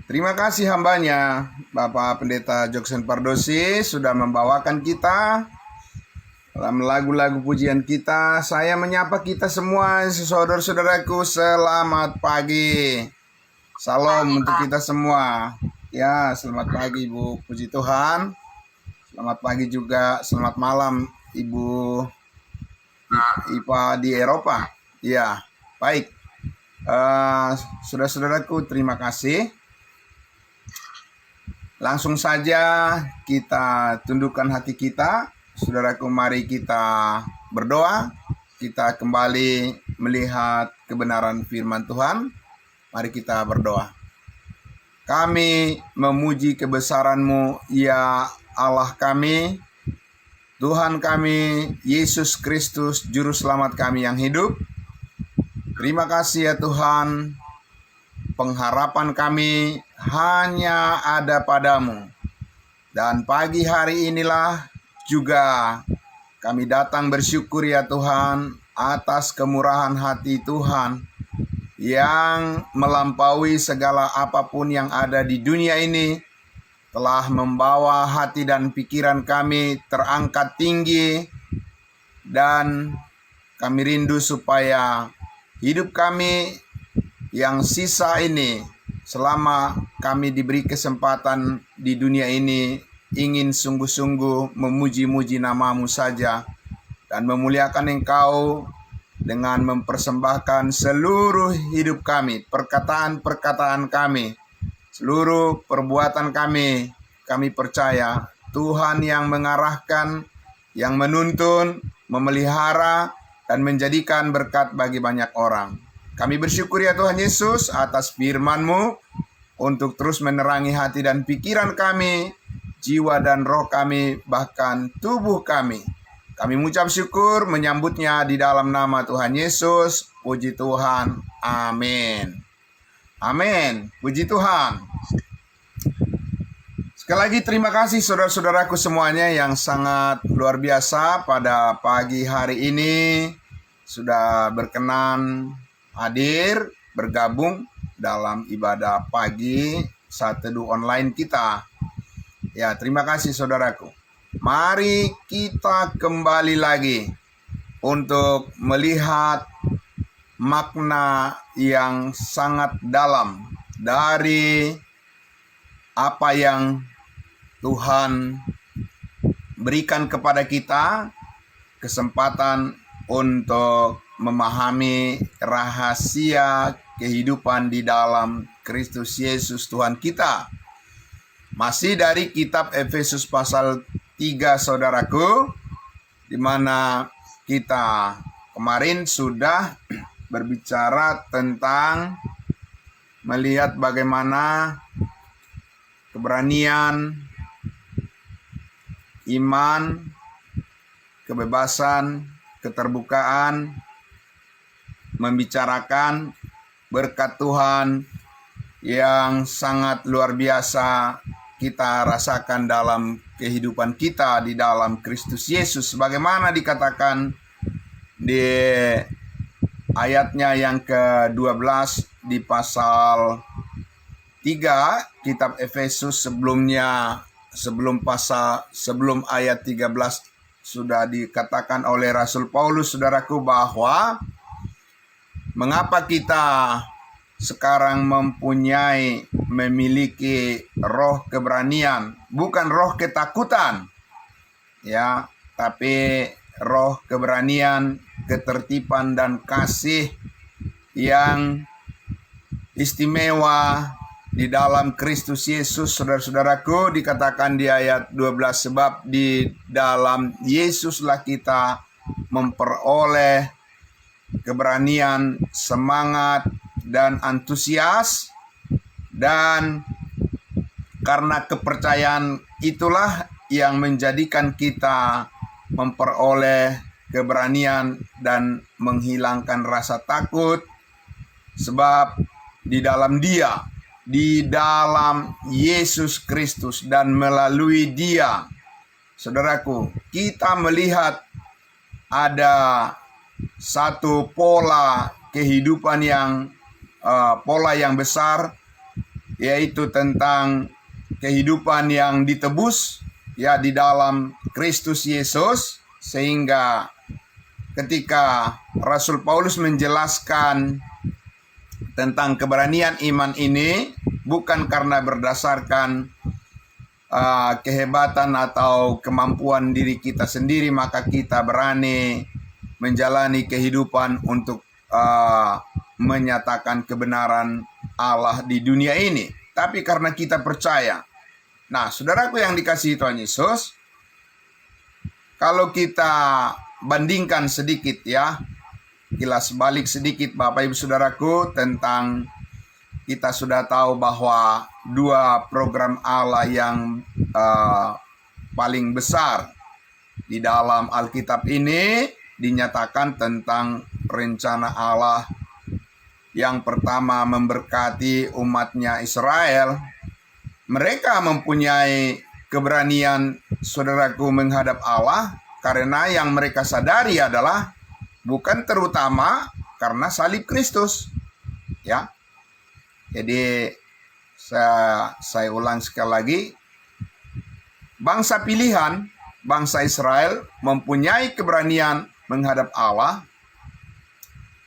Terima kasih hambanya, Bapak Pendeta Joksen Pardosi, sudah membawakan kita dalam lagu-lagu pujian kita. Saya menyapa kita semua, saudara-saudaraku, selamat pagi. Salam untuk kita semua. Ya, selamat pagi Ibu, puji Tuhan. Selamat pagi juga, selamat malam Ibu Ipa di Eropa. Ya, baik. Saudara-saudaraku, terima kasih. Langsung saja kita tundukkan hati kita. Saudaraku, mari kita berdoa. Kita kembali melihat kebenaran firman Tuhan. Mari kita berdoa. Kami memuji kebesaran-Mu, ya Allah kami, Tuhan kami, Yesus Kristus, Juru Selamat kami yang hidup. Terima kasih ya Tuhan, pengharapan kami hanya ada padamu. Dan pagi hari inilah juga kami datang bersyukur ya Tuhan atas kemurahan hati Tuhan yang melampaui segala apapun yang ada di dunia ini, telah membawa hati dan pikiran kami terangkat tinggi, dan kami rindu supaya hidup kami yang sisa ini, selama kami diberi kesempatan di dunia ini, ingin sungguh-sungguh memuji-muji nama-Mu saja dan memuliakan Engkau dengan mempersembahkan seluruh hidup kami, perkataan-perkataan kami, seluruh perbuatan kami. Kami percaya Tuhan yang mengarahkan, yang menuntun, memelihara, dan menjadikan berkat bagi banyak orang. Kami bersyukur ya Tuhan Yesus atas firman-Mu untuk terus menerangi hati dan pikiran kami, jiwa dan roh kami, bahkan tubuh kami. Kami mengucap syukur menyambutnya di dalam nama Tuhan Yesus. Puji Tuhan. Amin. Amin. Puji Tuhan. Sekali lagi terima kasih saudara-saudaraku semuanya yang sangat luar biasa pada pagi hari ini sudah berkenan hadir bergabung dalam ibadah pagi saat teduh online kita. Ya, terima kasih saudaraku. Mari kita kembali lagi untuk melihat makna yang sangat dalam dari apa yang Tuhan berikan kepada kita, kesempatan untuk memahami rahasia kehidupan di dalam Kristus Yesus Tuhan kita. Masih dari kitab Efesus pasal 3 saudaraku, di mana kita kemarin sudah berbicara tentang melihat bagaimana keberanian, iman, kebebasan, keterbukaan, membicarakan berkat Tuhan yang sangat luar biasa kita rasakan dalam kehidupan kita di dalam Kristus Yesus. Sebagaimana dikatakan di ayatnya yang ke-12 di pasal 3 kitab Efesus, sebelum ayat 13 sudah dikatakan oleh Rasul Paulus, saudaraku, bahwa mengapa kita sekarang memiliki roh keberanian, bukan roh ketakutan, ya, tapi roh keberanian, ketertiban dan kasih yang istimewa di dalam Kristus Yesus. Saudara-saudaraku, dikatakan di ayat 12, sebab di dalam Yesuslah kita memperoleh keberanian, semangat, dan antusias, dan karena kepercayaan itulah yang menjadikan kita memperoleh keberanian dan menghilangkan rasa takut, sebab di dalam Dia, di dalam Yesus Kristus dan melalui Dia, saudaraku, kita melihat ada satu pola kehidupan yang pola yang besar yaitu tentang kehidupan yang ditebus ya di dalam Kristus Yesus, sehingga ketika Rasul Paulus menjelaskan tentang keberanian iman ini bukan karena berdasarkan kehebatan atau kemampuan diri kita sendiri, maka kita berani menjalani kehidupan untuk menyatakan kebenaran Allah di dunia ini. Tapi karena kita percaya. Nah, saudaraku yang dikasihi Tuhan Yesus, kalau kita bandingkan sedikit ya, kilas balik sedikit Bapak Ibu Saudaraku, tentang kita sudah tahu bahwa dua program Allah yang paling besar di dalam Alkitab ini dinyatakan tentang rencana Allah. Yang pertama memberkati umatnya Israel. Mereka mempunyai keberanian, saudaraku, menghadap Allah karena yang mereka sadari adalah bukan terutama karena salib Kristus. Ya. Jadi saya ulang sekali lagi, bangsa pilihan, bangsa Israel mempunyai keberanian menghadap Allah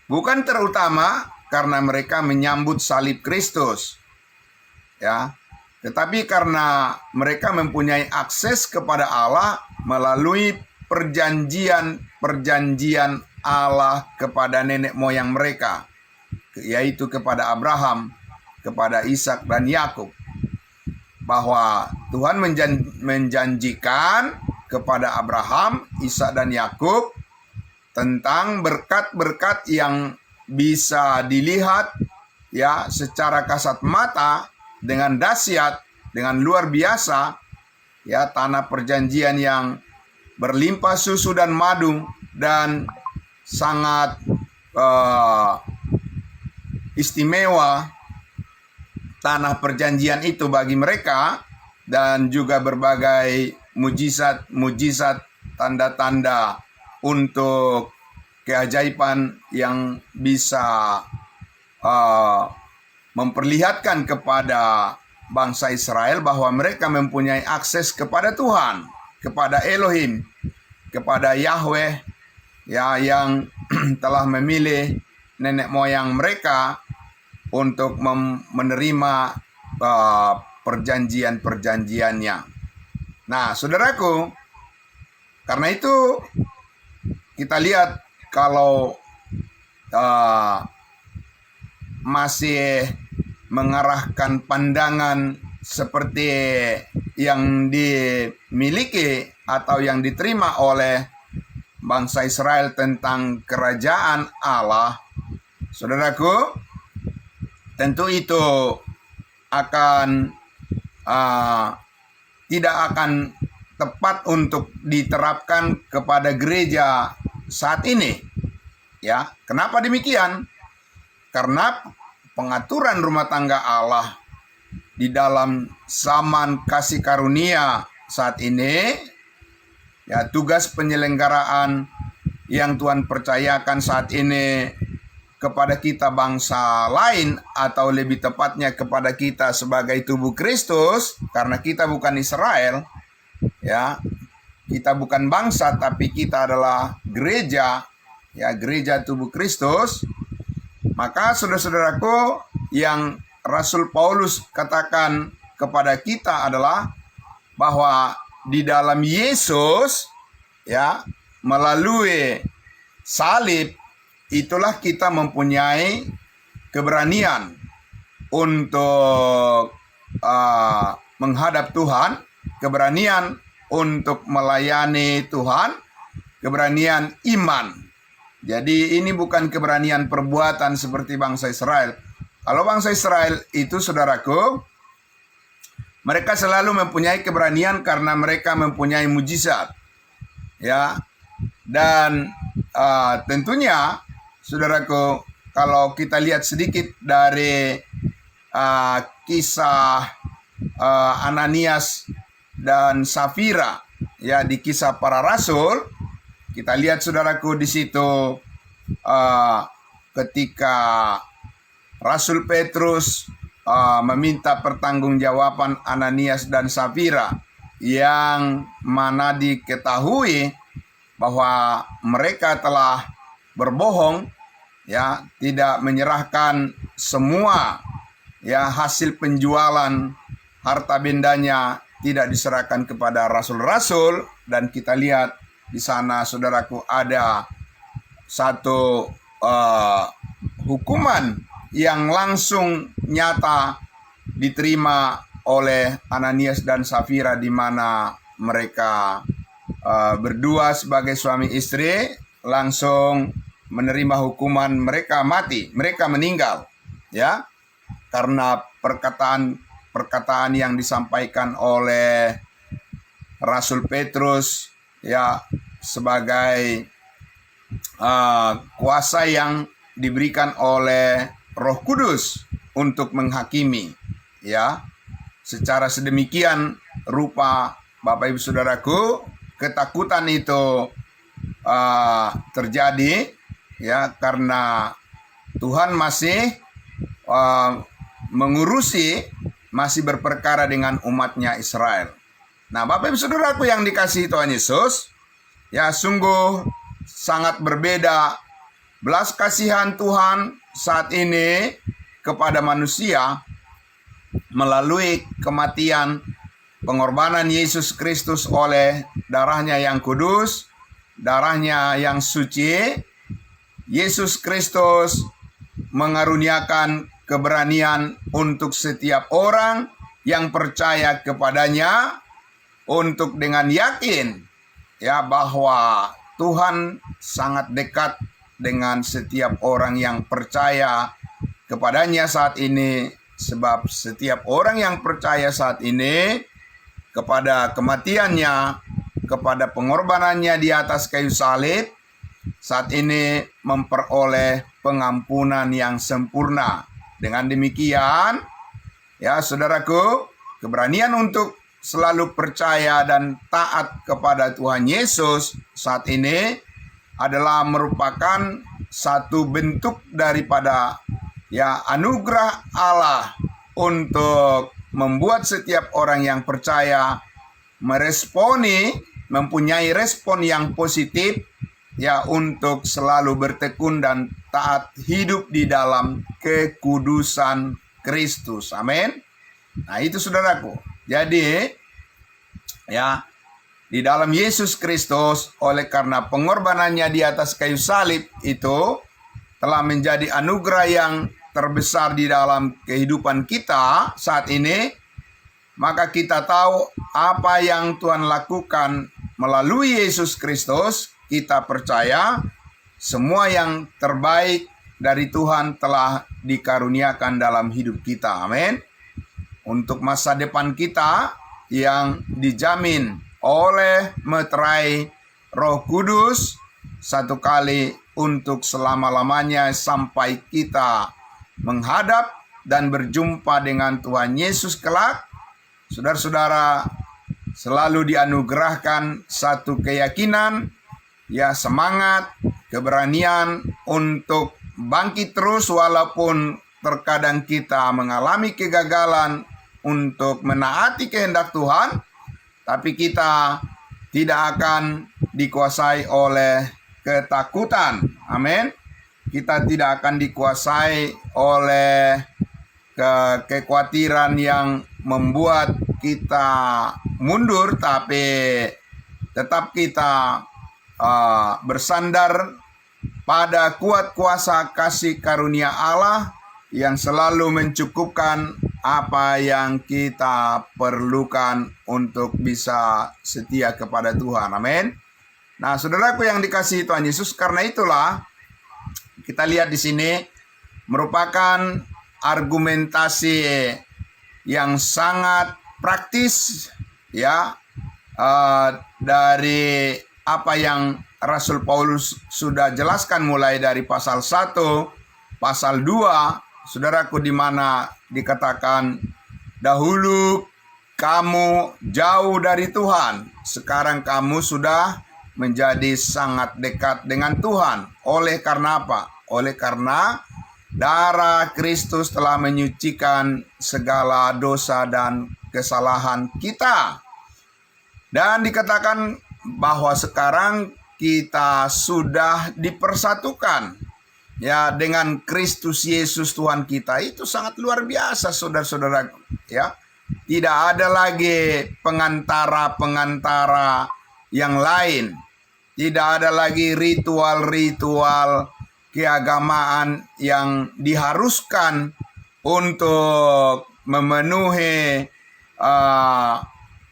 bukan terutama karena mereka menyambut salib Kristus. Ya. Tetapi karena mereka mempunyai akses kepada Allah melalui perjanjian Allah kepada nenek moyang mereka, yaitu kepada Abraham, kepada Ishak dan Yakub, bahwa Tuhan menjanjikan kepada Abraham, Ishak dan Yakub tentang berkat-berkat yang bisa dilihat ya secara kasat mata dengan dahsyat, dengan luar biasa, ya, tanah perjanjian yang berlimpah susu dan madu dan sangat istimewa tanah perjanjian itu bagi mereka, dan juga berbagai mujizat, tanda-tanda untuk keajaiban yang bisa memperlihatkan kepada bangsa Israel bahwa mereka mempunyai akses kepada Tuhan, kepada Elohim, kepada Yahweh, ya, yang telah memilih nenek moyang mereka untuk menerima perjanjian-perjanjiannya. Nah, saudaraku, karena itu kita lihat kalau masih mengarahkan pandangan seperti yang dimiliki atau yang diterima oleh bangsa Israel tentang kerajaan Allah, saudaraku, tentu itu akan tidak akan tepat untuk diterapkan kepada gereja saat ini. Ya, kenapa demikian? Karena pengaturan rumah tangga Allah di dalam zaman kasih karunia saat ini, ya, tugas penyelenggaraan yang Tuhan percayakan saat ini kepada kita bangsa lain, atau lebih tepatnya kepada kita sebagai tubuh Kristus, karena kita bukan Israel, ya, kita bukan bangsa, tapi kita adalah gereja, ya, gereja tubuh Kristus. Maka saudara-saudaraku, yang Rasul Paulus katakan kepada kita adalah bahwa di dalam Yesus, ya, melalui salib, itulah kita mempunyai keberanian untuk menghadap Tuhan, keberanian untuk melayani Tuhan, keberanian iman. Jadi ini bukan keberanian perbuatan seperti bangsa Israel. Kalau bangsa Israel itu, saudaraku, mereka selalu mempunyai keberanian karena mereka mempunyai mujizat. Ya. Dan tentunya, saudaraku, kalau kita lihat sedikit dari kisah Ananias dan Safira, ya, di Kisah Para Rasul, kita lihat, saudaraku, di situ ketika Rasul Petrus meminta pertanggungjawaban Ananias dan Safira, yang mana diketahui bahwa mereka telah berbohong, ya, tidak menyerahkan semua, ya, hasil penjualan harta bendanya, tidak diserahkan kepada rasul-rasul. Dan kita lihat di sana, saudaraku, ada satu hukuman yang langsung nyata diterima oleh Ananias dan Safira, di mana mereka berdua sebagai suami istri langsung menerima hukuman, mereka mati, mereka meninggal, ya, karena perkataan yang disampaikan oleh Rasul Petrus, ya, sebagai kuasa yang diberikan oleh Roh Kudus untuk menghakimi, ya. Secara sedemikian rupa, Bapak Ibu Saudaraku, ketakutan itu terjadi, ya, karena Tuhan masih mengurusi, masih berperkara dengan umatnya Israel. Nah, Bapak Ibu Saudaraku yang dikasihi Tuhan Yesus, ya, sungguh sangat berbeda belas kasihan Tuhan saat ini kepada manusia melalui kematian, pengorbanan Yesus Kristus oleh darahnya yang kudus, darahnya yang suci. Yesus Kristus mengaruniakan keberanian untuk setiap orang yang percaya kepadanya, untuk dengan yakin, ya, bahwa Tuhan sangat dekat dengan setiap orang yang percaya kepadanya saat ini. Sebab setiap orang yang percaya saat ini kepada kematiannya, kepada pengorbanannya di atas kayu salib, saat ini memperoleh pengampunan yang sempurna. Dengan demikian, ya, saudaraku, keberanian untuk selalu percaya dan taat kepada Tuhan Yesus saat ini adalah merupakan satu bentuk daripada, ya, anugerah Allah untuk membuat setiap orang yang percaya mempunyai respon yang positif, ya, untuk selalu bertekun dan taat hidup di dalam kekudusan Kristus. Amin. Nah, itu saudaraku. Jadi, ya, di dalam Yesus Kristus, oleh karena pengorbanannya di atas kayu salib itu telah menjadi anugerah yang terbesar di dalam kehidupan kita saat ini, maka kita tahu apa yang Tuhan lakukan melalui Yesus Kristus. Kita percaya semua yang terbaik dari Tuhan telah dikaruniakan dalam hidup kita. Amin. Untuk masa depan kita yang dijamin oleh meterai Roh Kudus satu kali untuk selama-lamanya sampai kita menghadap dan berjumpa dengan Tuhan Yesus kelak. Saudara-saudara selalu dianugerahkan satu keyakinan, ya, semangat, keberanian untuk bangkit terus walaupun terkadang kita mengalami kegagalan untuk menaati kehendak Tuhan, tapi kita tidak akan dikuasai oleh ketakutan. Amin. Kita tidak akan dikuasai oleh kekhawatiran yang membuat kita mundur, tapi tetap kita bersandar pada kuat kuasa kasih karunia Allah yang selalu mencukupkan apa yang kita perlukan untuk bisa setia kepada Tuhan. Amin. Nah, saudaraku yang dikasihi Tuhan Yesus, karena itulah kita lihat di sini merupakan argumentasi yang sangat praktis, ya, dari apa yang Rasul Paulus sudah jelaskan mulai dari pasal 1, pasal 2, saudaraku, di mana dikatakan dahulu kamu jauh dari Tuhan, sekarang kamu sudah menjadi sangat dekat dengan Tuhan. Oleh karena apa? Oleh karena Darah Kristus telah menyucikan segala dosa dan kesalahan kita. Dan dikatakan bahwa sekarang kita sudah dipersatukan ya dengan Kristus Yesus Tuhan kita. Itu sangat luar biasa, saudara-saudara, ya. Tidak ada lagi pengantara-pengantara yang lain. Tidak ada lagi ritual-ritual keagamaan yang diharuskan untuk memenuhi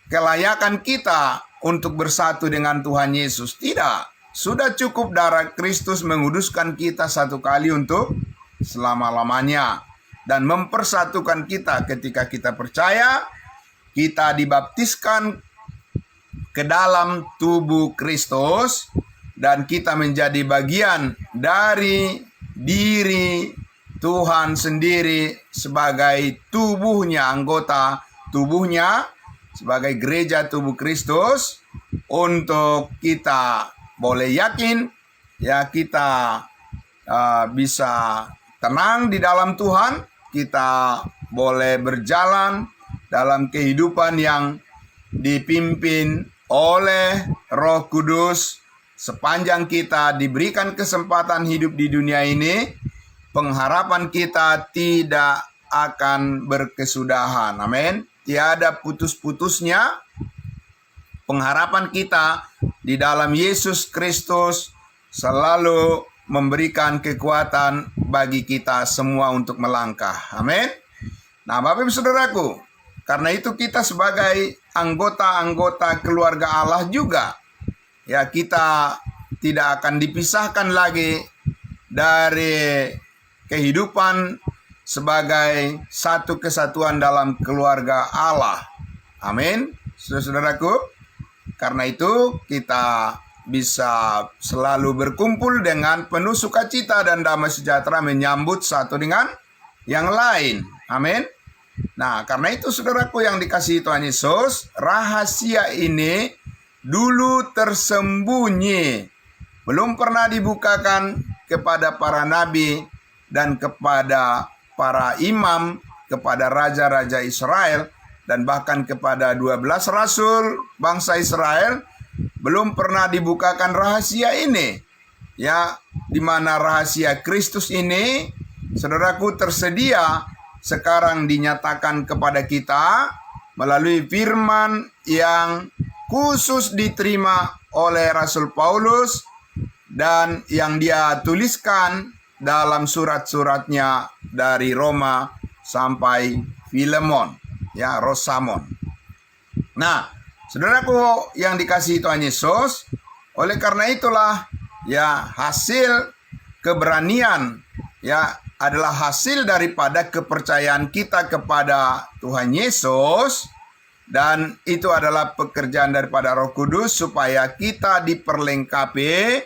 kelayakan kita untuk bersatu dengan Tuhan Yesus. Tidak. Sudah cukup darah Kristus menguduskan kita satu kali untuk selama-lamanya. Dan mempersatukan kita ketika kita percaya, kita dibaptiskan ke dalam tubuh Kristus. Dan kita menjadi bagian dari diri Tuhan sendiri sebagai tubuhnya, anggota tubuhnya, sebagai gereja tubuh Kristus, untuk kita boleh yakin ya kita bisa tenang di dalam Tuhan, kita boleh berjalan dalam kehidupan yang dipimpin oleh Roh Kudus sepanjang kita diberikan kesempatan hidup di dunia ini. Pengharapan kita tidak akan berkesudahan. Amin. Tiada putus-putusnya pengharapan kita di dalam Yesus Kristus selalu memberikan kekuatan bagi kita semua untuk melangkah. Amin. Nah, Bapak Ibu Saudaraku, karena itu kita sebagai anggota-anggota keluarga Allah juga, ya, kita tidak akan dipisahkan lagi dari kehidupan sebagai satu kesatuan dalam keluarga Allah. Amin. Saudara-saudaraku, karena itu kita bisa selalu berkumpul dengan penuh sukacita dan damai sejahtera menyambut satu dengan yang lain. Amin. Nah, karena itu saudaraku yang dikasihi Tuhan Yesus, rahasia ini dulu tersembunyi, belum pernah dibukakan kepada para nabi dan kepada para imam, kepada raja-raja Israel, dan bahkan kepada 12 rasul bangsa Israel. Belum pernah dibukakan rahasia ini, ya, di mana rahasia Kristus ini, saudaraku, tersedia sekarang dinyatakan kepada kita melalui firman yang khusus diterima oleh Rasul Paulus dan yang dia tuliskan dalam surat-suratnya dari Roma sampai Filemon, ya, Rosamon. Nah, saudaraku yang dikasihi Tuhan Yesus, oleh karena itulah, ya, hasil keberanian, ya, adalah hasil daripada kepercayaan kita kepada Tuhan Yesus. Dan itu adalah pekerjaan daripada Roh Kudus supaya kita diperlengkapi,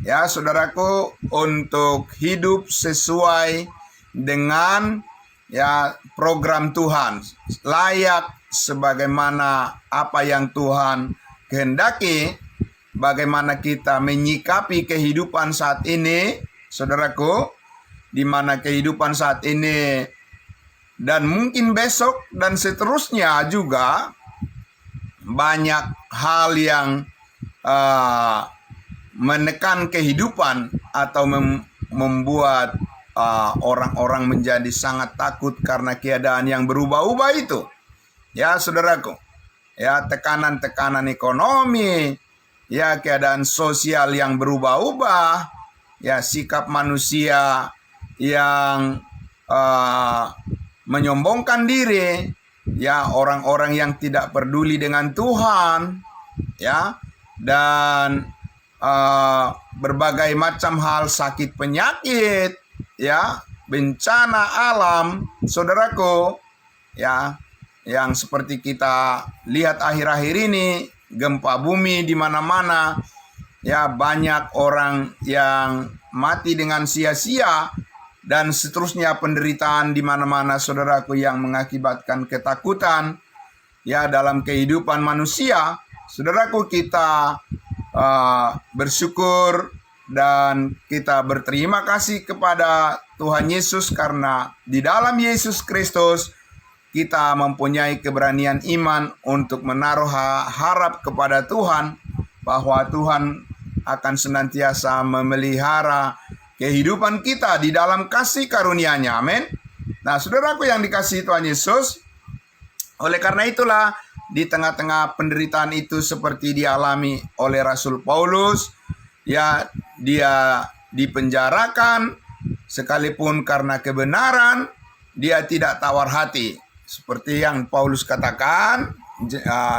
ya, saudaraku, untuk hidup sesuai dengan, ya, program Tuhan, layak sebagaimana apa yang Tuhan kehendaki. Bagaimana kita menyikapi kehidupan saat ini, saudaraku, di mana kehidupan saat ini dan mungkin besok dan seterusnya juga banyak hal yang menekan kehidupan atau membuat orang-orang menjadi sangat takut karena keadaan yang berubah-ubah itu. Ya, saudaraku, ya, tekanan-tekanan ekonomi, ya, keadaan sosial yang berubah-ubah, ya, sikap manusia yang menyombongkan diri, ya, orang-orang yang tidak peduli dengan Tuhan, ya, dan berbagai macam hal, sakit penyakit, ya, bencana alam, saudaraku, ya, yang seperti kita lihat akhir-akhir ini, gempa bumi di mana-mana, ya, banyak orang yang mati dengan sia-sia, dan seterusnya penderitaan di mana-mana, saudaraku, yang mengakibatkan ketakutan, ya, dalam kehidupan manusia. Saudaraku, kita bersyukur dan kita berterima kasih kepada Tuhan Yesus, karena di dalam Yesus Kristus kita mempunyai keberanian iman untuk menaruh harap kepada Tuhan, bahwa Tuhan akan senantiasa memelihara kehidupan kita di dalam kasih karunia-Nya. Amin. Nah, saudaraku yang dikasihi Tuhan Yesus, oleh karena itulah di tengah-tengah penderitaan itu seperti dialami oleh Rasul Paulus, ya, dia dipenjarakan sekalipun karena kebenaran, dia tidak tawar hati. Seperti yang Paulus katakan,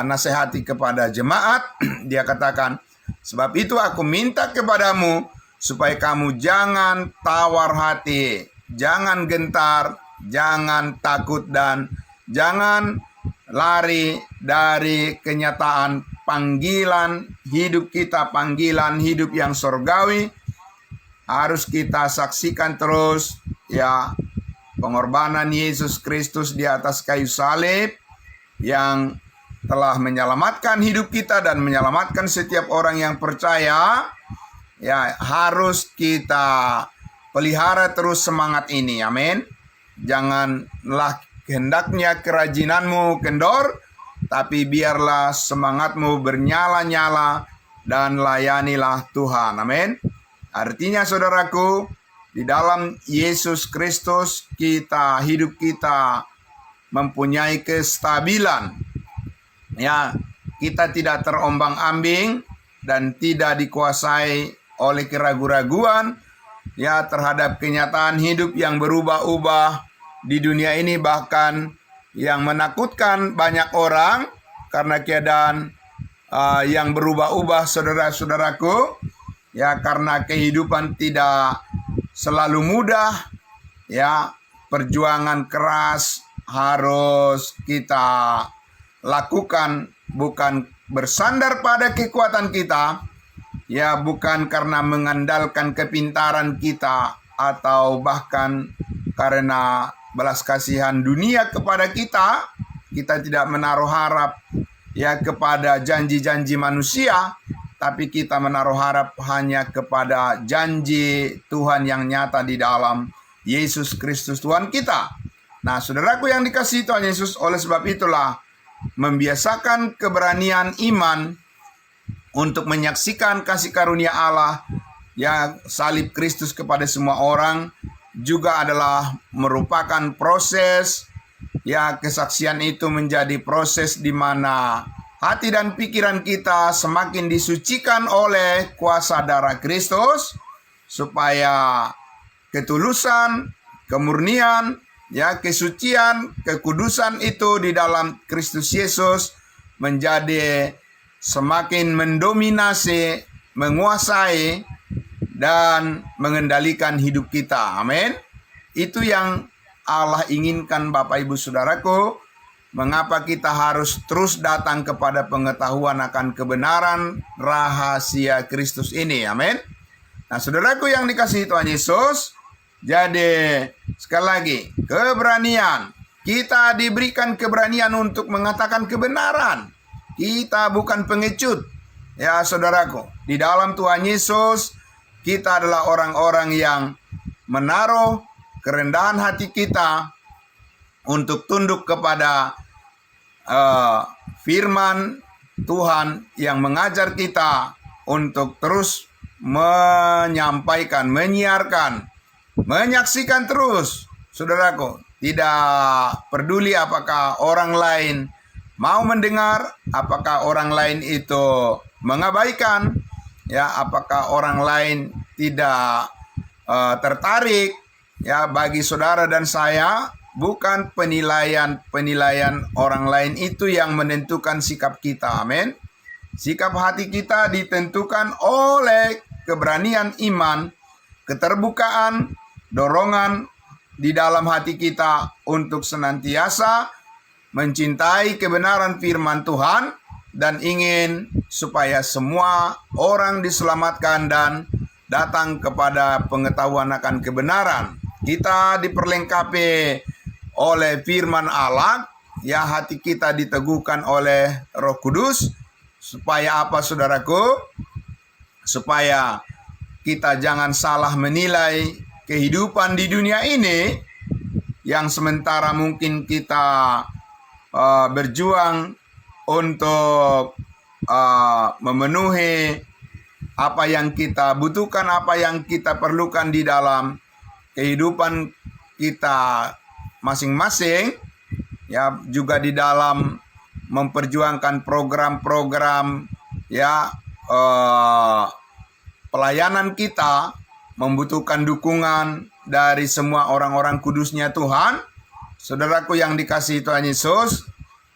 nasihati kepada jemaat, dia katakan, sebab itu aku minta kepadamu supaya kamu jangan tawar hati, jangan gentar, jangan takut, dan jangan lari dari kenyataan panggilan hidup kita, panggilan hidup yang surgawi. Harus kita saksikan terus, ya, pengorbanan Yesus Kristus di atas kayu salib yang telah menyelamatkan hidup kita dan menyelamatkan setiap orang yang percaya. Ya, harus kita pelihara terus semangat ini. Amin. Janganlah hendaknya kerajinanmu kendor, tapi biarlah semangatmu bernyala-nyala dan layanilah Tuhan. Amin. Artinya saudaraku, di dalam Yesus Kristus hidup kita mempunyai kestabilan. Ya, kita tidak terombang-ambing dan tidak dikuasai oleh keraguan-raguan, ya, terhadap kenyataan hidup yang berubah-ubah di dunia ini, bahkan yang menakutkan banyak orang karena keadaan yang berubah-ubah, saudara-saudaraku. Ya, karena kehidupan tidak selalu mudah, ya, perjuangan keras harus kita lakukan, bukan bersandar pada kekuatan kita, ya, bukan karena mengandalkan kepintaran kita atau bahkan karena belas kasihan dunia kepada kita. Kita tidak menaruh harap, ya, kepada janji-janji manusia, tapi kita menaruh harap hanya kepada janji Tuhan yang nyata di dalam Yesus Kristus Tuhan kita. Nah, saudaraku yang dikasihi Tuhan Yesus, oleh sebab itulah membiasakan keberanian iman untuk menyaksikan kasih karunia Allah yang salib Kristus kepada semua orang juga adalah merupakan proses, ya, kesaksian itu menjadi proses di mana hati dan pikiran kita semakin disucikan oleh kuasa darah Kristus, supaya ketulusan, kemurnian, ya, kesucian, kekudusan itu di dalam Kristus Yesus menjadi semakin mendominasi, menguasai, dan mengendalikan hidup kita. Amin. Itu yang Allah inginkan, Bapak Ibu Saudaraku. Mengapa kita harus terus datang kepada pengetahuan akan kebenaran rahasia Kristus ini. Amin. Nah, saudaraku yang dikasihi Tuhan Yesus, jadi sekali lagi, keberanian. Kita diberikan keberanian untuk mengatakan kebenaran. Kita bukan pengecut. Ya, saudaraku, di dalam Tuhan Yesus kita adalah orang-orang yang menaruh kerendahan hati kita untuk tunduk kepada firman Tuhan yang mengajar kita untuk terus menyampaikan, menyiarkan, menyaksikan terus. Saudaraku, tidak peduli apakah orang lain mau mendengar, apakah orang lain itu mengabaikan, ya, apakah orang lain tidak tertarik, ya, bagi saudara dan saya bukan penilaian orang lain itu yang menentukan sikap kita. Amin. Sikap hati kita ditentukan oleh keberanian iman, keterbukaan, dorongan di dalam hati kita untuk senantiasa mencintai kebenaran firman Tuhan dan ingin supaya semua orang diselamatkan dan datang kepada pengetahuan akan kebenaran. Kita diperlengkapi oleh firman Allah, ya, hati kita diteguhkan oleh Roh Kudus, supaya apa, saudaraku? Supaya kita jangan salah menilai kehidupan di dunia ini, yang sementara mungkin kita berjuang untuk memenuhi apa yang kita butuhkan, apa yang kita perlukan di dalam kehidupan kita masing-masing, ya, juga di dalam memperjuangkan program-program, ya, pelayanan kita membutuhkan dukungan dari semua orang-orang kudusnya Tuhan. Saudaraku yang dikasihi Tuhan Yesus,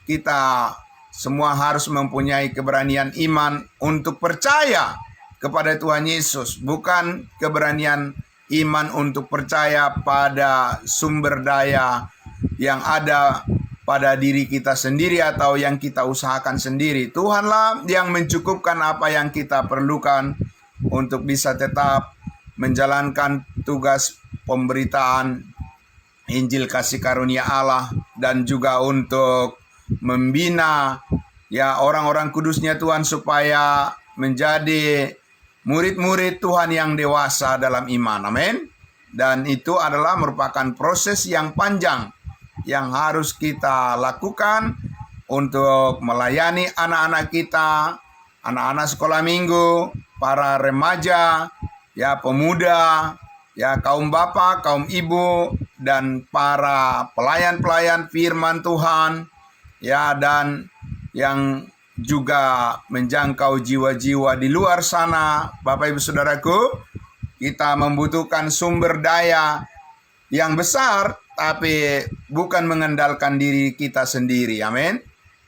kita semua harus mempunyai keberanian iman untuk percaya kepada Tuhan Yesus, bukan keberanian iman untuk percaya pada sumber daya yang ada pada diri kita sendiri atau yang kita usahakan sendiri. Tuhanlah yang mencukupkan apa yang kita perlukan untuk bisa tetap menjalankan tugas pemberitaan Injil kasih karunia Allah, dan juga untuk membina, ya, orang-orang kudusnya Tuhan supaya menjadi murid-murid Tuhan yang dewasa dalam iman. Amin. Dan itu adalah merupakan proses yang panjang yang harus kita lakukan untuk melayani anak-anak kita, anak-anak sekolah minggu, para remaja, ya, pemuda, ya, kaum bapak, kaum ibu, dan para pelayan-pelayan firman Tuhan, ya, dan yang juga menjangkau jiwa-jiwa di luar sana. Bapak Ibu Saudaraku, kita membutuhkan sumber daya yang besar, tapi bukan mengandalkan diri kita sendiri. Amin.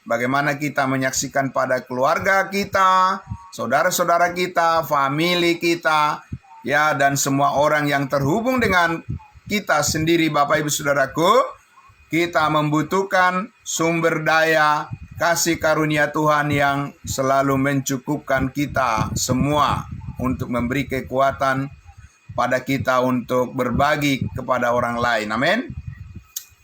Bagaimana kita menyaksikan pada keluarga kita, saudara-saudara kita, famili kita, ya, dan semua orang yang terhubung dengan kita sendiri. Bapak Ibu Saudaraku, kita membutuhkan sumber daya kasih karunia Tuhan yang selalu mencukupkan kita semua untuk memberi kekuatan pada kita untuk berbagi kepada orang lain. Amin.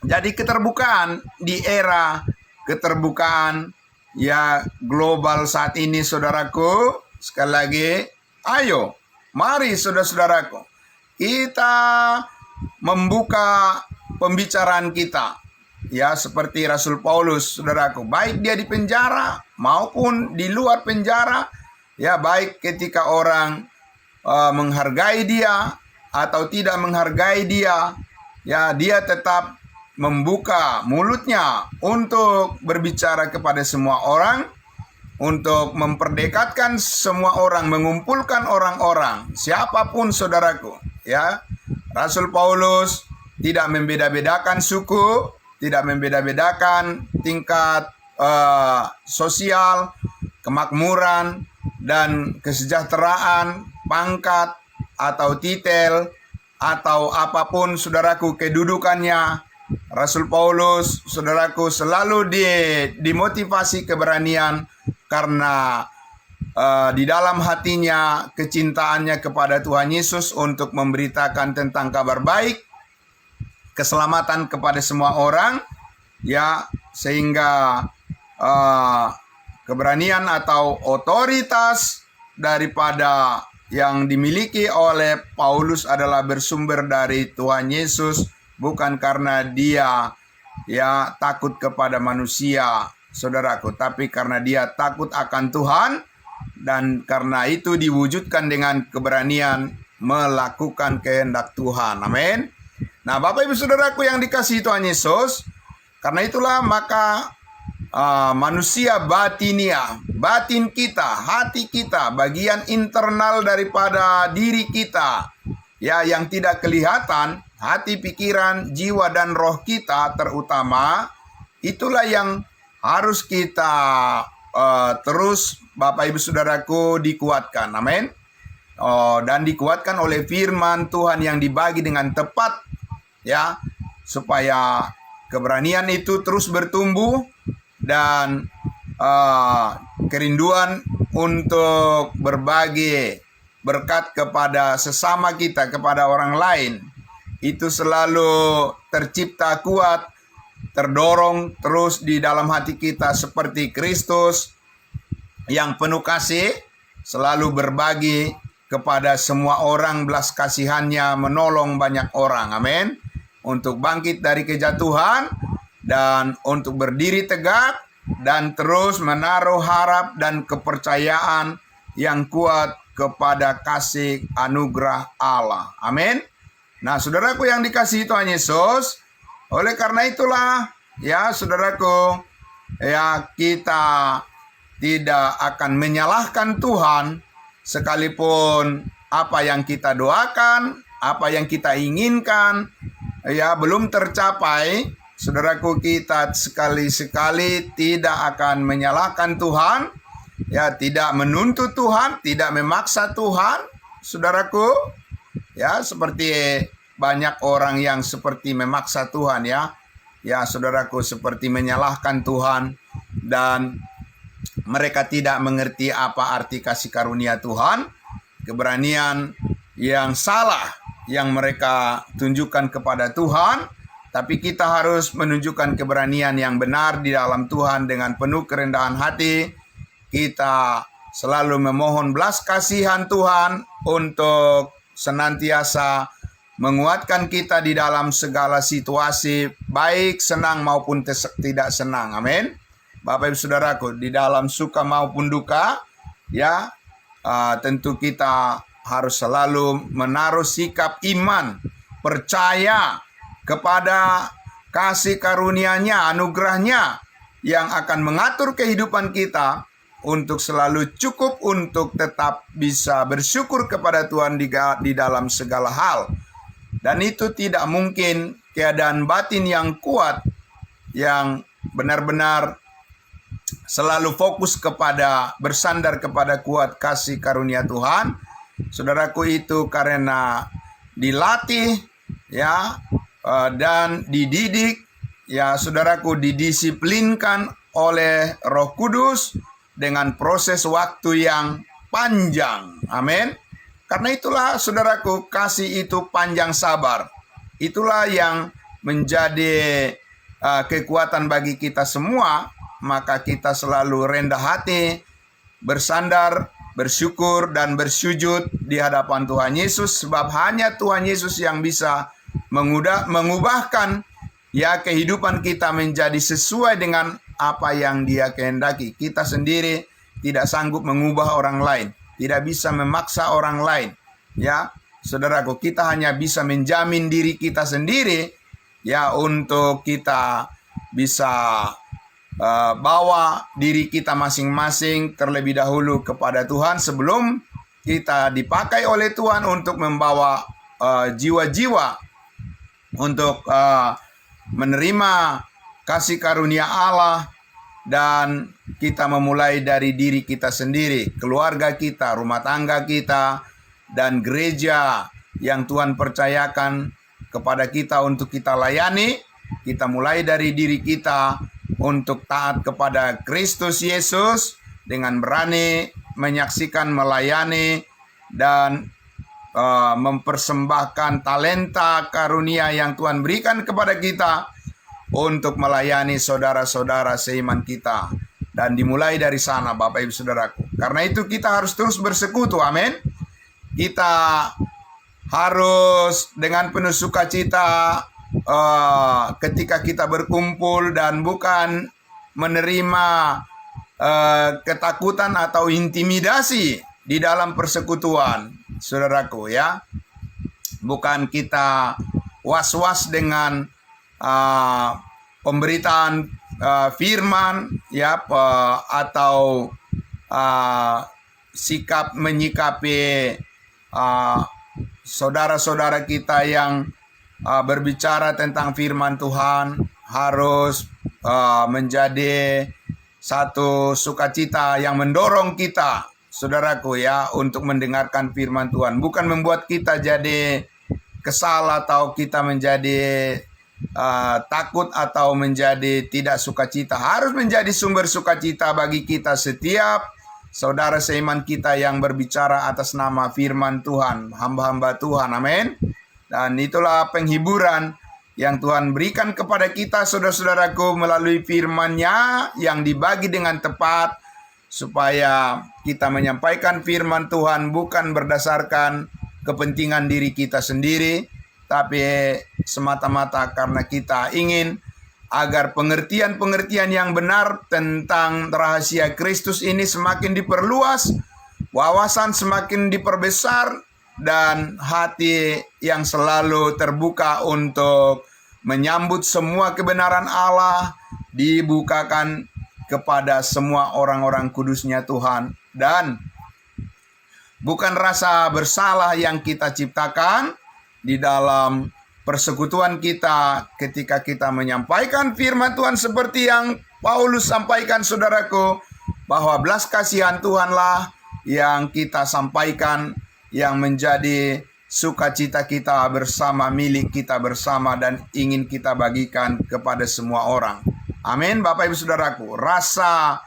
Jadi keterbukaan di era keterbukaan, ya, global saat ini, saudaraku, sekali lagi, ayo, mari saudara-saudaraku, kita membuka pembicaraan kita, ya, seperti Rasul Paulus, saudaraku, baik dia di penjara maupun di luar penjara, ya, baik ketika orang menghargai dia atau tidak menghargai dia, ya, dia tetap membuka mulutnya untuk berbicara kepada semua orang, untuk memperdekatkan semua orang, mengumpulkan orang-orang, siapapun, saudaraku, ya. Rasul Paulus tidak membeda-bedakan suku, tidak membeda-bedakan tingkat sosial, kemakmuran, dan kesejahteraan, pangkat, atau titel, atau apapun, saudaraku, kedudukannya. Rasul Paulus, saudaraku, selalu dimotivasi keberanian karena di dalam hatinya kecintaannya kepada Tuhan Yesus untuk memberitakan tentang kabar baik, keselamatan kepada semua orang, ya, sehingga keberanian atau otoritas daripada yang dimiliki oleh Paulus adalah bersumber dari Tuhan Yesus, bukan karena dia, ya, takut kepada manusia, saudaraku, tapi karena dia takut akan Tuhan, dan karena itu diwujudkan dengan keberanian melakukan kehendak Tuhan. Amin. Nah, Bapak Ibu Saudaraku yang dikasihi Tuhan Yesus, karena itulah maka manusia batinia, batin kita, hati kita, bagian internal daripada diri kita, ya, yang tidak kelihatan, hati, pikiran, jiwa, dan roh kita terutama, itulah yang harus kita terus, Bapak Ibu Saudaraku, dikuatkan. Amin. Dan dikuatkan oleh firman Tuhan yang dibagi dengan tepat, ya, supaya keberanian itu terus bertumbuh, dan kerinduan untuk berbagi berkat kepada sesama kita, kepada orang lain, itu selalu tercipta kuat, terdorong terus di dalam hati kita seperti Kristus yang penuh kasih, selalu berbagi kepada semua orang, belas kasihannya menolong banyak orang. Amin. Untuk bangkit dari kejatuhan dan untuk berdiri tegak dan terus menaruh harap dan kepercayaan yang kuat kepada kasih anugerah Allah. Amin. Nah, saudaraku yang dikasihi Tuhan Yesus, oleh karena itulah ya saudaraku, ya kita tidak akan menyalahkan Tuhan sekalipun apa yang kita doakan, apa yang kita inginkan ya belum tercapai. Saudaraku, kita sekali-sekali tidak akan menyalahkan Tuhan, ya tidak menuntut Tuhan, tidak memaksa Tuhan. Saudaraku, ya seperti banyak orang yang seperti memaksa Tuhan ya. Ya saudaraku, seperti menyalahkan Tuhan dan mereka tidak mengerti apa arti kasih karunia Tuhan, keberanian yang salah yang mereka tunjukkan kepada Tuhan. Tapi kita harus menunjukkan keberanian yang benar di dalam Tuhan dengan penuh kerendahan hati. Kita selalu memohon belas kasihan Tuhan untuk senantiasa menguatkan kita di dalam segala situasi, baik senang maupun tidak senang. Amin. Bapak Ibu Saudaraku, di dalam suka maupun duka, ya tentu kita harus selalu menaruh sikap iman, percaya kepada kasih karunia-Nya, anugerah-Nya yang akan mengatur kehidupan kita untuk selalu cukup untuk tetap bisa bersyukur kepada Tuhan di dalam segala hal. Dan itu tidak mungkin keadaan batin yang kuat, yang benar-benar selalu fokus kepada bersandar kepada kuat kasih karunia Tuhan. Saudaraku, itu karena dilatih ya dan dididik ya saudaraku, didisiplinkan oleh Roh Kudus dengan proses waktu yang panjang. Amin. Karena itulah saudaraku, kasih itu panjang sabar. Itulah yang menjadi kekuatan bagi kita semua. Maka kita selalu rendah hati, bersandar, bersyukur dan bersujud di hadapan Tuhan Yesus, sebab hanya Tuhan Yesus yang bisa mengubahkan ya kehidupan kita menjadi sesuai dengan apa yang Dia kehendaki. Kita sendiri tidak sanggup mengubah orang lain, tidak bisa memaksa orang lain. Ya, saudaraku, kita hanya bisa menjamin diri kita sendiri ya untuk kita bisa bawa diri kita masing-masing terlebih dahulu kepada Tuhan sebelum kita dipakai oleh Tuhan untuk membawa jiwa-jiwa untuk menerima kasih karunia Allah. Dan kita memulai dari diri kita sendiri, keluarga kita, rumah tangga kita, dan gereja yang Tuhan percayakan kepada kita untuk kita layani. Kita mulai dari diri kita untuk taat kepada Kristus Yesus dengan berani menyaksikan, melayani, dan mempersembahkan talenta karunia yang Tuhan berikan kepada kita untuk melayani saudara-saudara seiman kita. Dan dimulai dari sana, Bapak Ibu Saudaraku. Karena itu kita harus terus bersekutu, amin. Kita harus dengan penuh sukacita ketika kita berkumpul dan bukan menerima ketakutan atau intimidasi di dalam persekutuan, saudaraku ya. Bukan kita was-was dengan pemberitaan firman ya atau sikap menyikapi saudara-saudara kita yang berbicara tentang firman Tuhan. Harus menjadi satu sukacita yang mendorong kita, saudaraku ya, untuk mendengarkan firman Tuhan. Bukan membuat kita jadi kesal atau kita menjadi takut atau menjadi tidak sukacita. Harus menjadi sumber sukacita bagi kita setiap saudara seiman kita yang berbicara atas nama firman Tuhan, hamba-hamba Tuhan, amin. Dan itulah penghiburan yang Tuhan berikan kepada kita, saudara-saudaraku, melalui firman-Nya yang dibagi dengan tepat supaya kita menyampaikan firman Tuhan bukan berdasarkan kepentingan diri kita sendiri, tapi semata-mata karena kita ingin agar pengertian-pengertian yang benar tentang rahasia Kristus ini semakin diperluas, wawasan semakin diperbesar, dan hati yang selalu terbuka untuk menyambut semua kebenaran Allah dibukakan kepada semua orang-orang kudusnya Tuhan. Dan bukan rasa bersalah yang kita ciptakan di dalam persekutuan kita ketika kita menyampaikan firman Tuhan seperti yang Paulus sampaikan, saudaraku, bahwa belas kasihan Tuhanlah yang kita sampaikan, yang menjadi sukacita kita bersama, milik kita bersama, dan ingin kita bagikan kepada semua orang. Amin, Bapak Ibu Saudaraku. Rasa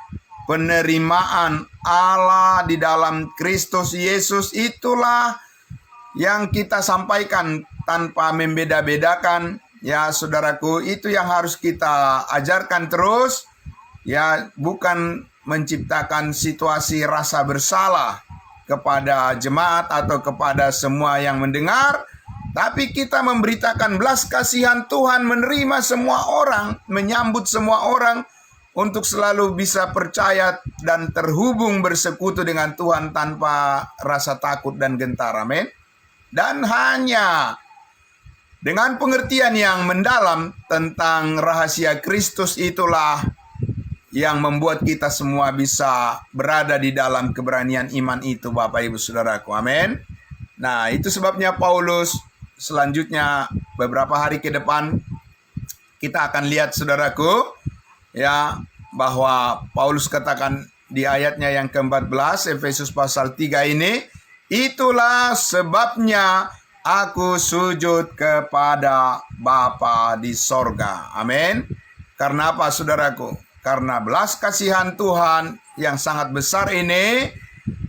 penerimaan Allah di dalam Kristus Yesus itulah yang kita sampaikan tanpa membeda-bedakan, ya saudaraku. Itu yang harus kita ajarkan terus, ya, bukan menciptakan situasi rasa bersalah kepada jemaat atau kepada semua yang mendengar, tapi kita memberitakan belas kasihan Tuhan, menerima semua orang, menyambut semua orang untuk selalu bisa percaya dan terhubung bersekutu dengan Tuhan tanpa rasa takut dan gentar. Amin. Dan hanya dengan pengertian yang mendalam tentang rahasia Kristus itulah yang membuat kita semua bisa berada di dalam keberanian iman itu, Bapak Ibu Saudaraku. Amin. Nah, itu sebabnya Paulus selanjutnya beberapa hari ke depan kita akan lihat, saudaraku, ya, bahwa Paulus katakan di ayatnya yang ke-14 Efesus pasal 3 ini, itulah sebabnya aku sujud kepada Bapa di sorga. Amin. Karena apa, saudaraku? Karena belas kasihan Tuhan yang sangat besar ini,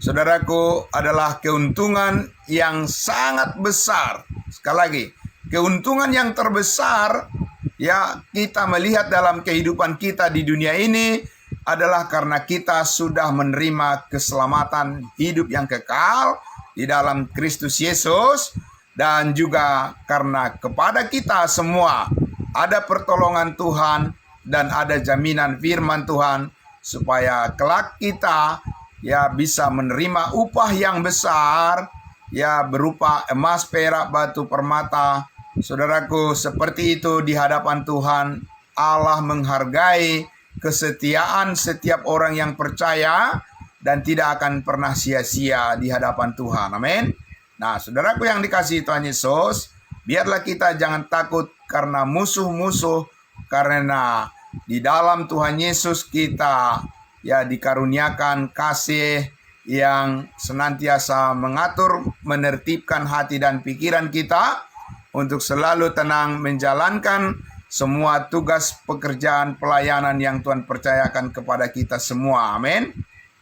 saudaraku, adalah keuntungan yang sangat besar. Sekali lagi, keuntungan yang terbesar, ya, kita melihat dalam kehidupan kita di dunia ini adalah karena kita sudah menerima keselamatan hidup yang kekal di dalam Kristus Yesus. Dan juga karena kepada kita semua ada pertolongan Tuhan dan ada jaminan firman Tuhan, supaya kelak kita, ya, bisa menerima upah yang besar, ya, berupa emas, perak, batu, permata. Saudaraku, seperti itu di hadapan Tuhan. Allah menghargai kesetiaan setiap orang yang percaya dan tidak akan pernah sia-sia di hadapan Tuhan. Amin. Nah, saudaraku yang dikasihi Tuhan Yesus, biarlah kita jangan takut karena musuh-musuh, karena di dalam Tuhan Yesus kita, ya, dikaruniakan kasih yang senantiasa mengatur, menertibkan hati dan pikiran kita untuk selalu tenang menjalankan semua tugas pekerjaan pelayanan yang Tuhan percayakan kepada kita semua. Amin.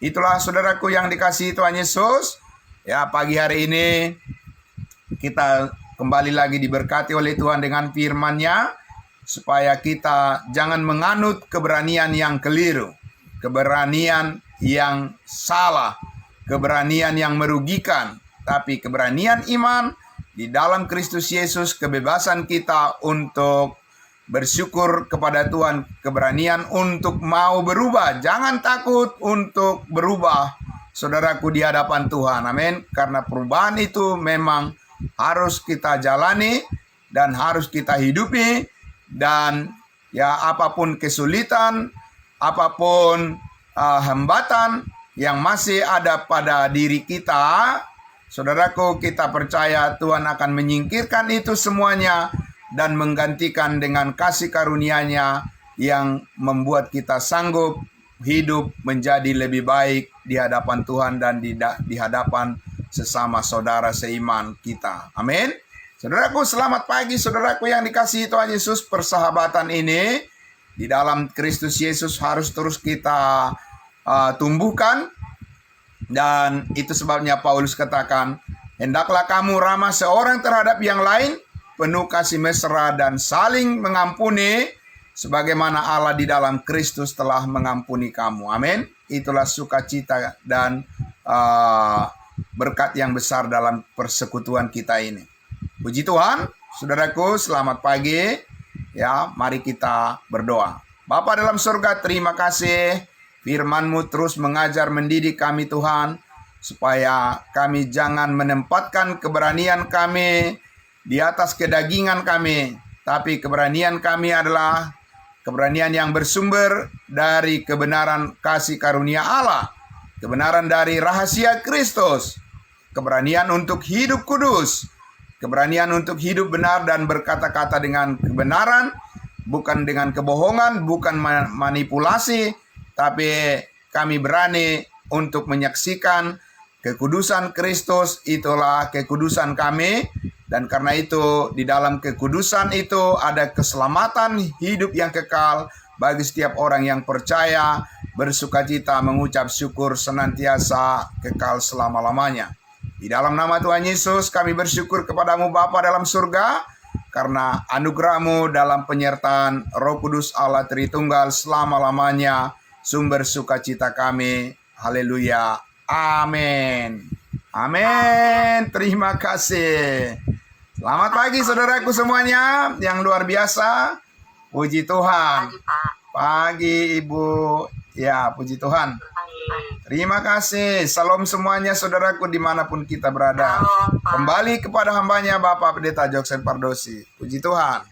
Itulah, saudaraku yang dikasihi Tuhan Yesus. Ya, pagi hari ini kita kembali lagi diberkati oleh Tuhan dengan firman-Nya, supaya kita jangan menganut keberanian yang keliru, keberanian yang salah, keberanian yang merugikan, tapi keberanian iman di dalam Kristus Yesus, kebebasan kita untuk bersyukur kepada Tuhan, keberanian untuk mau berubah, jangan takut untuk berubah, saudaraku, di hadapan Tuhan. Amin. Karena perubahan itu memang harus kita jalani dan harus kita hidupi. Dan ya, apapun kesulitan, apapun hambatan yang masih ada pada diri kita, saudaraku, kita percaya Tuhan akan menyingkirkan itu semuanya dan menggantikan dengan kasih karunia-Nya yang membuat kita sanggup hidup menjadi lebih baik di hadapan Tuhan dan di hadapan sesama saudara seiman kita. Amin. Saudaraku, selamat pagi, saudaraku yang dikasihi Tuhan Yesus. Persahabatan ini di dalam Kristus Yesus harus terus kita tumbuhkan. Dan itu sebabnya Paulus katakan, hendaklah kamu ramah seorang terhadap yang lain, penuh kasih mesra dan saling mengampuni, sebagaimana Allah di dalam Kristus telah mengampuni kamu. Amin. Itulah sukacita dan berkat yang besar dalam persekutuan kita ini. Puji Tuhan, saudaraku, selamat pagi. Ya, mari kita berdoa. Bapa dalam surga, terima kasih. Firman-Mu terus mengajar mendidik kami Tuhan, supaya kami jangan menempatkan keberanian kami di atas kedagingan kami, tapi keberanian kami adalah keberanian yang bersumber dari kebenaran kasih karunia Allah, kebenaran dari rahasia Kristus, keberanian untuk hidup kudus, keberanian untuk hidup benar dan berkata-kata dengan kebenaran, bukan dengan kebohongan, bukan manipulasi, tapi kami berani untuk menyaksikan kekudusan Kristus. Itulah kekudusan kami. Dan karena itu, di dalam kekudusan itu ada keselamatan hidup yang kekal bagi setiap orang yang percaya, bersukacita, mengucap syukur senantiasa kekal selama-lamanya. Di dalam nama Tuhan Yesus, kami bersyukur kepadamu Bapa dalam surga, karena anugerah-Mu dalam penyertaan Roh Kudus Allah Tritunggal selama-lamanya, sumber sukacita kami. Haleluya. Amin. Amin. Terima kasih. Selamat pagi saudaraku semuanya yang luar biasa. Puji Tuhan. Pagi Ibu. Ya, puji Tuhan. Terima kasih. Salam semuanya saudaraku dimanapun kita berada. Kembali kepada hambanya Bapak Pendeta Joksen Pardosi. Puji Tuhan.